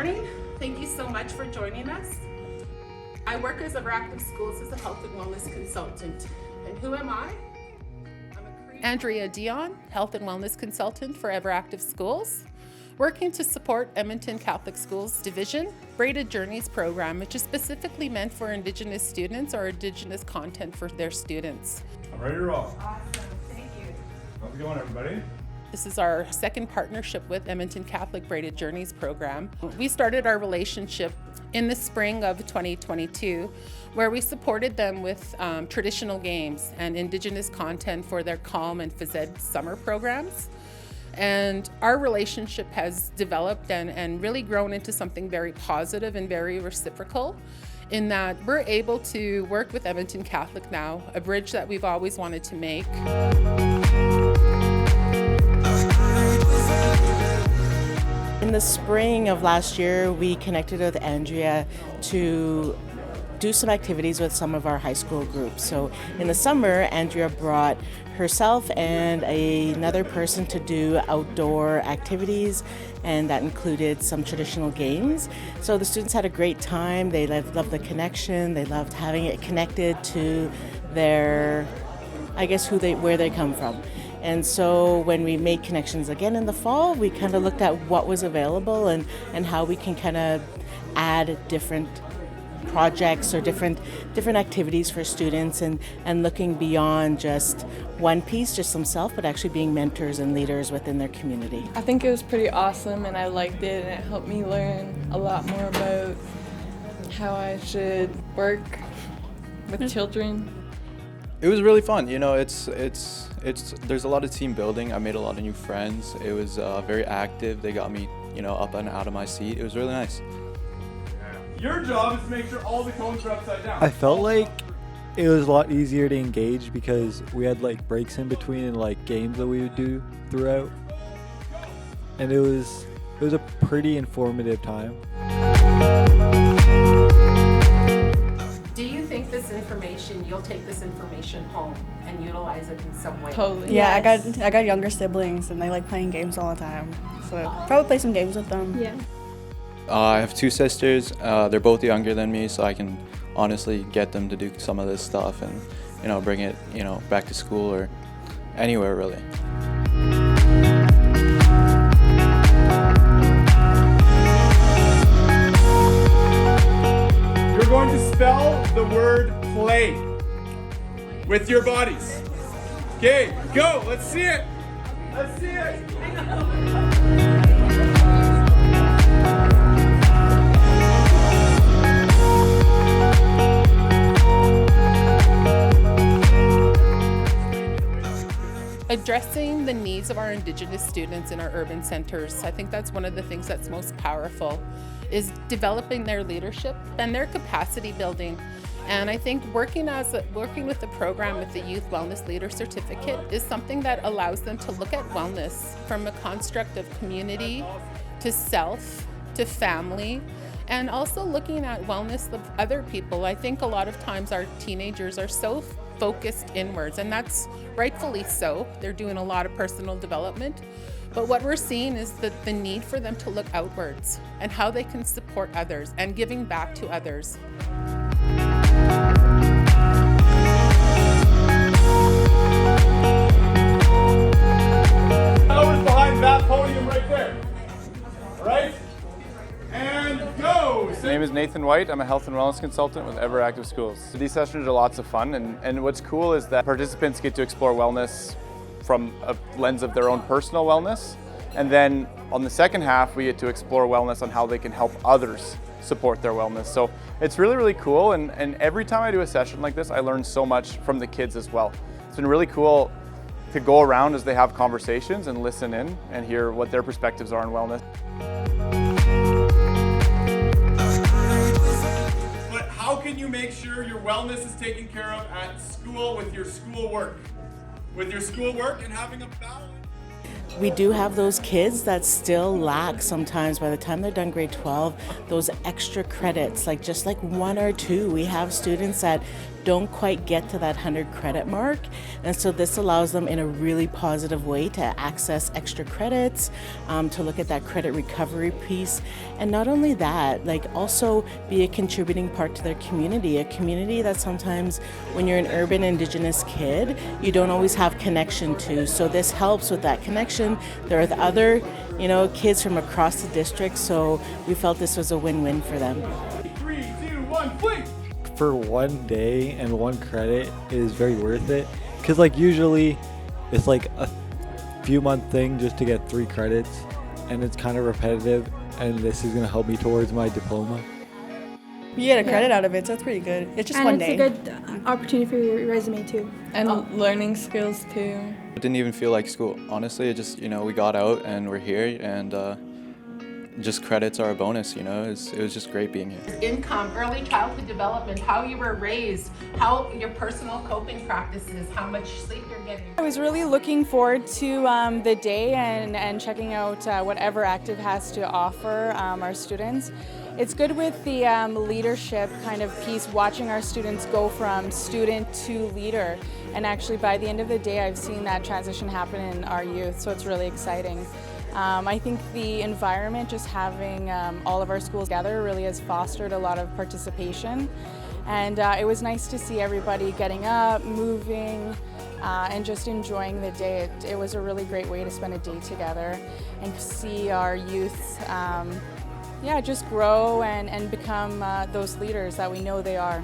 morning. Thank you so much for joining us. I work as Overactive Schools as a health and wellness consultant. And who am I? Andrea Dion, health and wellness consultant for Everactive Schools, working to support Edmonton Catholic Schools Division Braided Journeys program, which is specifically meant for Indigenous students or Indigenous content for their students. I'm ready to roll. Awesome, thank you. How's it going, everybody? This is our second partnership with Edmonton Catholic Braided Journeys program. We started our relationship in the spring of 2022, where we supported them with traditional games and Indigenous content for their CALM and phys ed summer programs. And our relationship has developed and really grown into something very positive and very reciprocal, in that we're able to work with Edmonton Catholic now, a bridge that we've always wanted to make. In the spring of last year, we connected with Andrea to do some activities with some of our high school groups. So in the summer, Andrea brought herself and another person to do outdoor activities, and that included some traditional games. So the students had a great time. They loved the connection. They loved having it connected to their, I guess, where they come from. And so when we made connections again in the fall, we kind of looked at what was available and how we can kind of add different projects or different activities for students, and looking beyond just one piece, just themselves, but actually being mentors and leaders within their community. I think it was pretty awesome and I liked it, and it helped me learn a lot more about how I should work with children. It was really fun. You know, it's there's a lot of team building. I made a lot of new friends. It was very active. They got me, up and out of my seat. It was really nice. Your job is to make sure all the cones are upside down. I felt like it was a lot easier to engage because we had like breaks in between and like games that we would do throughout. And it was a pretty informative time. Do you think you'll take this information home and utilize it in some way? Totally. Yeah, Yes. I got younger siblings and they like playing games all the time. So probably play some games with them. Yeah. I have two sisters. They're both younger than me, so I can honestly get them to do some of this stuff and, bring it, back to school or anywhere really. You're going to spell the word play with your bodies. Okay, go. Let's see it. Let's see it. Addressing the needs of our Indigenous students in our urban centers, I think that's one of the things that's most powerful, is developing their leadership and their capacity building. And I think working with the program with the Youth Wellness Leader Certificate is something that allows them to look at wellness from a construct of community to self to family, and also looking at wellness of other people. I think a lot of times our teenagers are so focused inwards, and that's rightfully so. They're doing a lot of personal development. But what we're seeing is that the need for them to look outwards and how they can support others and giving back to others. Whoever's behind that podium right there. All right? And go. My name is Nathan White. I'm a health and wellness consultant with Everactive Schools. So these sessions are lots of fun, and what's cool is that participants get to explore wellness from a lens of their own personal wellness, and then on the second half we get to explore wellness on how they can help others support their wellness. So it's really, really cool, and every time I do a session like this I learn so much from the kids as well. It's been really cool to go around as they have conversations and listen in and hear what their perspectives are on wellness. But how can you make sure your wellness is taken care of at school with your schoolwork? With your schoolwork and having a balance. We do have those kids that still lack sometimes by the time they're done grade 12, those extra credits, like just like one or two. We have students that don't quite get to that 100 credit mark. And so this allows them in a really positive way to access extra credits, to look at that credit recovery piece. And not only that, like also be a contributing part to their community, a community that sometimes when you're an urban Indigenous kid, you don't always have connection to. So this helps with that connection. There are the other, kids from across the district, so we felt this was a win-win for them. 3, 2, 1, flee! For one day and one credit is very worth it, because like usually it's like a few month thing just to get 3 credits, and it's kind of repetitive, and this is going to help me towards my diploma. You get a credit out of it, so it's pretty good. It's just and one day. it's a good opportunity for your resume too. And learning skills too. It didn't even feel like school. Honestly, it just, we got out and we're here, and just credits are a bonus, it was just great being here. Income, early childhood development, how you were raised, how your personal coping practices, how much sleep you're getting. I was really looking forward to the day and checking out whatever Active has to offer our students. It's good with the leadership kind of piece, watching our students go from student to leader. And actually by the end of the day, I've seen that transition happen in our youth, so it's really exciting. I think the environment, just having all of our schools together, really has fostered a lot of participation. And it was nice to see everybody getting up, moving, and just enjoying the day. It was a really great way to spend a day together and see our youth just grow and become those leaders that we know they are.